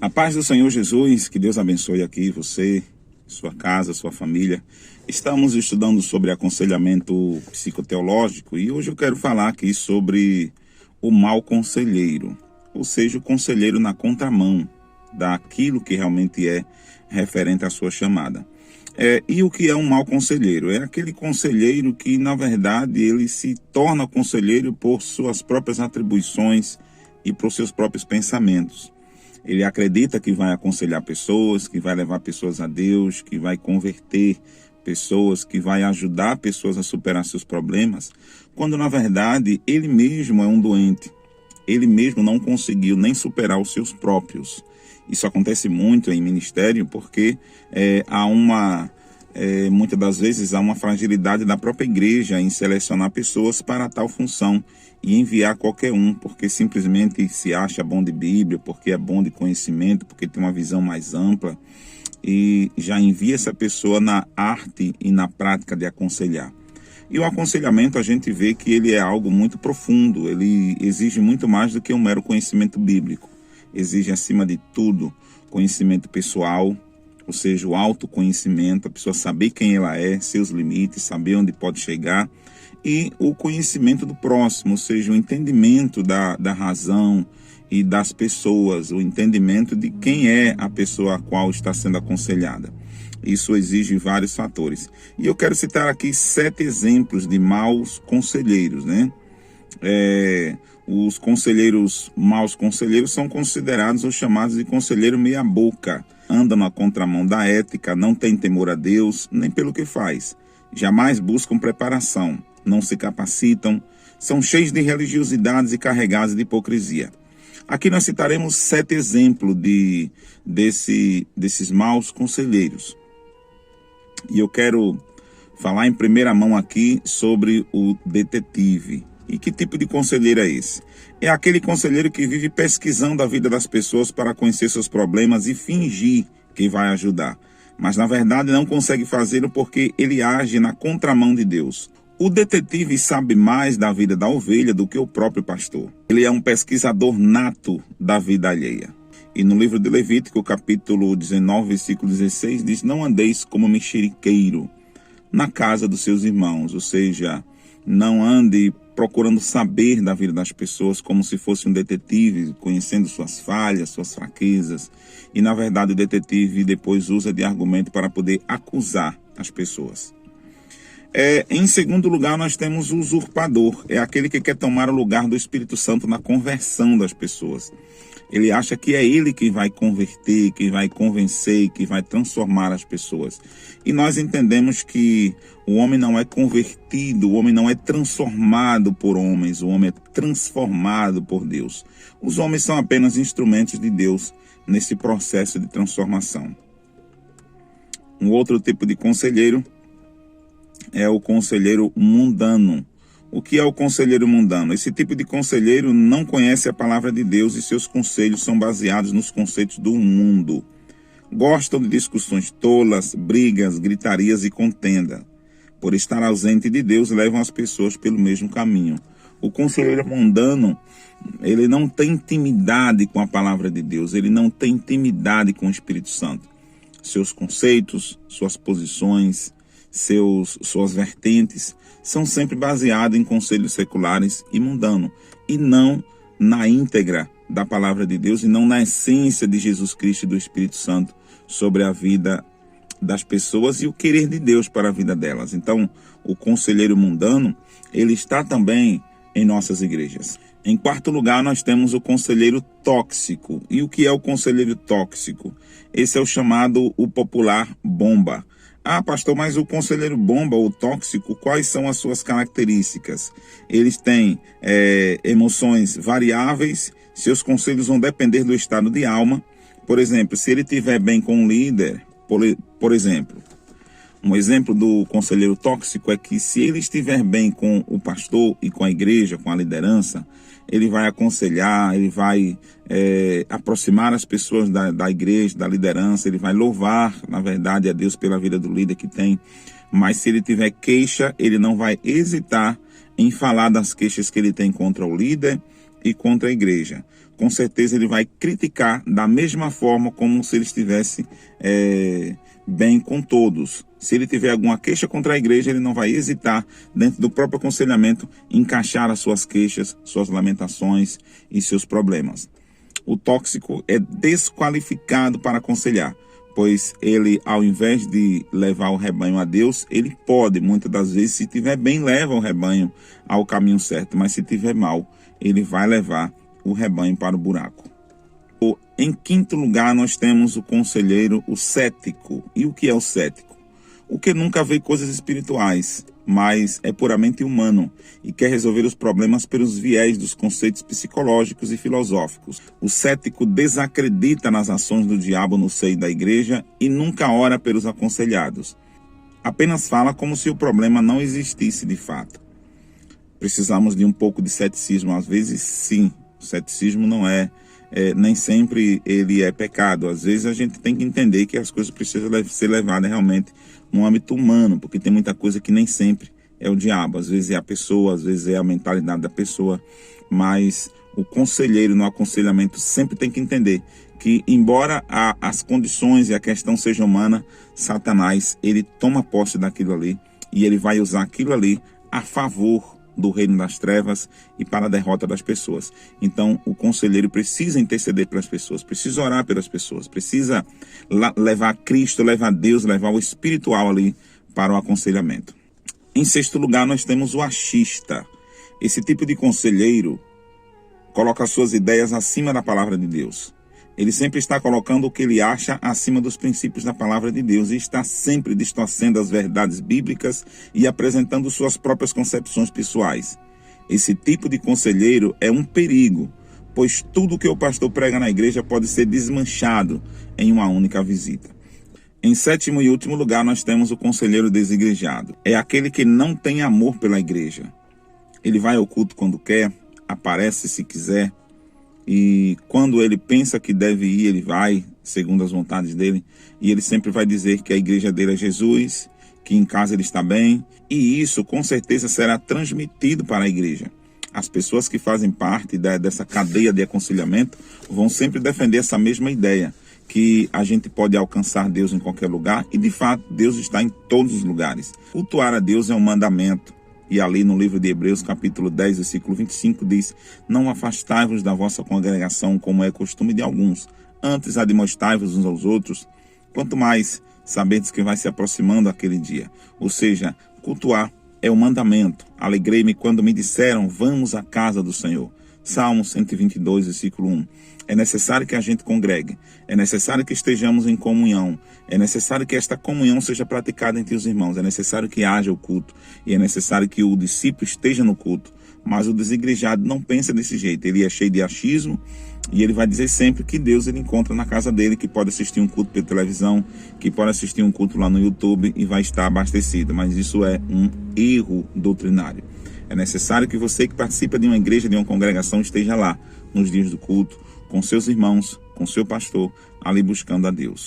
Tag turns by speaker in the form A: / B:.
A: A paz do Senhor Jesus, que Deus abençoe aqui você, sua casa, sua família. Estamos estudando sobre aconselhamento psicoteológico e hoje eu quero falar aqui sobre o mau conselheiro, ou seja, o conselheiro na contramão daquilo que realmente é referente à sua chamada. E o que é um mau conselheiro? É aquele conselheiro que, na verdade, ele se torna conselheiro por suas próprias atribuições e por seus próprios pensamentos. Ele acredita que vai aconselhar pessoas, que vai levar pessoas a Deus, que vai converter pessoas, que vai ajudar pessoas a superar seus problemas, quando na verdade ele mesmo é um doente. Ele mesmo não conseguiu nem superar os seus próprios. Isso acontece muito em ministério porque muitas das vezes há uma fragilidade da própria igreja em selecionar pessoas para tal função e enviar qualquer um, porque simplesmente se acha bom de Bíblia, porque é bom de conhecimento, porque tem uma visão mais ampla, e já envia essa pessoa na arte e na prática de aconselhar. E o aconselhamento a gente vê que ele é algo muito profundo, ele exige muito mais do que um mero conhecimento bíblico. Exige acima de tudo conhecimento pessoal, ou seja, o autoconhecimento, a pessoa saber quem ela é, seus limites, saber onde pode chegar, e o conhecimento do próximo, ou seja, o entendimento da razão e das pessoas, o entendimento de quem é a pessoa a qual está sendo aconselhada. Isso exige vários fatores. E eu quero citar aqui 7 exemplos de maus conselheiros, né? Os conselheiros, maus conselheiros, são considerados os chamados de conselheiro meia boca. Andam na contramão da ética, não têm temor a Deus, nem pelo que faz. Jamais buscam preparação, não se capacitam, são cheios de religiosidades e carregados de hipocrisia. Aqui nós citaremos 7 exemplos desses maus conselheiros. E eu quero falar em primeira mão aqui sobre o detetive. E que tipo de conselheiro é esse? É aquele conselheiro que vive pesquisando a vida das pessoas para conhecer seus problemas e fingir que vai ajudar. Mas na verdade não consegue fazê-lo porque ele age na contramão de Deus. O detetive sabe mais da vida da ovelha do que o próprio pastor. Ele é um pesquisador nato da vida alheia. E no livro de Levítico, capítulo 19, versículo 16, diz: não andeis como mexeriqueiro na casa dos seus irmãos. Ou seja, não ande procurando saber da vida das pessoas como se fosse um detetive, conhecendo suas falhas, suas fraquezas. E na verdade o detetive depois usa de argumento para poder acusar as pessoas. Em segundo lugar, nós temos o usurpador. É aquele que quer tomar o lugar do Espírito Santo na conversão das pessoas. Ele acha que é ele que vai converter, que vai convencer, que vai transformar as pessoas. E nós entendemos que o homem não é convertido, o homem não é transformado por homens, o homem é transformado por Deus. Os homens são apenas instrumentos de Deus nesse processo de transformação. Um outro tipo de conselheiro é o conselheiro mundano. O que é o conselheiro mundano? Esse tipo de conselheiro não conhece a palavra de Deus e seus conselhos são baseados nos conceitos do mundo. Gostam de discussões tolas, brigas, gritarias e contenda. Por estar ausente de Deus, levam as pessoas pelo mesmo caminho. O conselheiro mundano, ele não tem intimidade com a palavra de Deus, ele não tem intimidade com o Espírito Santo. Seus conceitos, suas posições, suas vertentes são sempre baseados em conselhos seculares e mundanos, e não na íntegra da palavra de Deus, e não na essência de Jesus Cristo e do Espírito Santo sobre a vida das pessoas e o querer de Deus para a vida delas. Então, o conselheiro mundano, ele está também em nossas igrejas. Em quarto lugar, nós temos o conselheiro tóxico. E o que é o conselheiro tóxico? Esse é o chamado, o popular, bomba. Ah, pastor, mas o conselheiro bomba ou tóxico, quais são as suas características? Eles têm emoções variáveis, seus conselhos vão depender do estado de alma. Por exemplo, se ele estiver bem com o líder, por exemplo, um exemplo do conselheiro tóxico é que se ele estiver bem com o pastor e com a igreja, com a liderança, ele vai aconselhar, ele vai aproximar as pessoas da igreja, da liderança, ele vai louvar, na verdade, a Deus pela vida do líder que tem. Mas se ele tiver queixa, ele não vai hesitar em falar das queixas que ele tem contra o líder e contra a igreja. Com certeza ele vai criticar da mesma forma como se ele estivesse bem com todos. Se ele tiver alguma queixa contra a igreja, ele não vai hesitar, dentro do próprio aconselhamento, encaixar as suas queixas, suas lamentações e seus problemas. O tóxico é desqualificado para aconselhar, pois ele, ao invés de levar o rebanho a Deus, ele pode, muitas das vezes, se tiver bem, leva o rebanho ao caminho certo, mas se tiver mal, ele vai levar o rebanho para o buraco. Em quinto lugar, nós temos o conselheiro, o cético. E o que é o cético? O que nunca vê coisas espirituais, mas é puramente humano e quer resolver os problemas pelos viés dos conceitos psicológicos e filosóficos. O cético desacredita nas ações do diabo no seio da igreja e nunca ora pelos aconselhados. Apenas fala como se o problema não existisse de fato. Precisamos de um pouco de ceticismo, às vezes sim. O ceticismo não nem sempre ele é pecado. Às vezes a gente tem que entender que as coisas precisam ser levadas realmente no âmbito humano, porque tem muita coisa que nem sempre é o diabo. Às vezes é a pessoa, às vezes é a mentalidade da pessoa, mas o conselheiro no aconselhamento sempre tem que entender que, embora as condições e a questão seja humana, Satanás, ele toma posse daquilo ali e ele vai usar aquilo ali a favor do reino das trevas e para a derrota das pessoas. Então, o conselheiro precisa interceder pelas pessoas, precisa orar pelas pessoas, precisa levar Cristo, levar Deus, levar o espiritual ali para o aconselhamento. Em sexto lugar, nós temos o achista. Esse tipo de conselheiro coloca suas ideias acima da palavra de Deus. Ele sempre está colocando o que ele acha acima dos princípios da palavra de Deus e está sempre distorcendo as verdades bíblicas e apresentando suas próprias concepções pessoais. Esse tipo de conselheiro é um perigo, pois tudo que o pastor prega na igreja pode ser desmanchado em uma única visita. Em sétimo e último lugar, nós temos o conselheiro desigrejado. É aquele que não tem amor pela igreja. Ele vai ao culto quando quer, aparece se quiser, e quando ele pensa que deve ir, ele vai, segundo as vontades dele, e ele sempre vai dizer que a igreja dele é Jesus, que em casa ele está bem, e isso com certeza será transmitido para a igreja. As pessoas que fazem parte dessa cadeia de aconselhamento vão sempre defender essa mesma ideia, que a gente pode alcançar Deus em qualquer lugar, e de fato Deus está em todos os lugares. Cultuar a Deus é um mandamento. E ali no livro de Hebreus, capítulo 10, versículo 25, diz: não afastai-vos da vossa congregação, como é costume de alguns, antes admoestai-vos uns aos outros, quanto mais sabedes que vai se aproximando aquele dia. Ou seja, cultuar é o mandamento. Alegrei-me quando me disseram, vamos à casa do Senhor. Salmo 122, versículo 1. É necessário que a gente congregue, é necessário que estejamos em comunhão, é necessário que esta comunhão seja praticada entre os irmãos, é necessário que haja o culto, e é necessário que o discípulo esteja no culto. Mas o desigrejado não pensa desse jeito, ele é cheio de achismo, e ele vai dizer sempre que Deus ele encontra na casa dele, que pode assistir um culto pela televisão, que pode assistir um culto lá no YouTube e vai estar abastecido. Mas isso é um erro doutrinário. É necessário que você que participa de uma igreja, de uma congregação, esteja lá nos dias do culto, com seus irmãos, com seu pastor, ali buscando a Deus.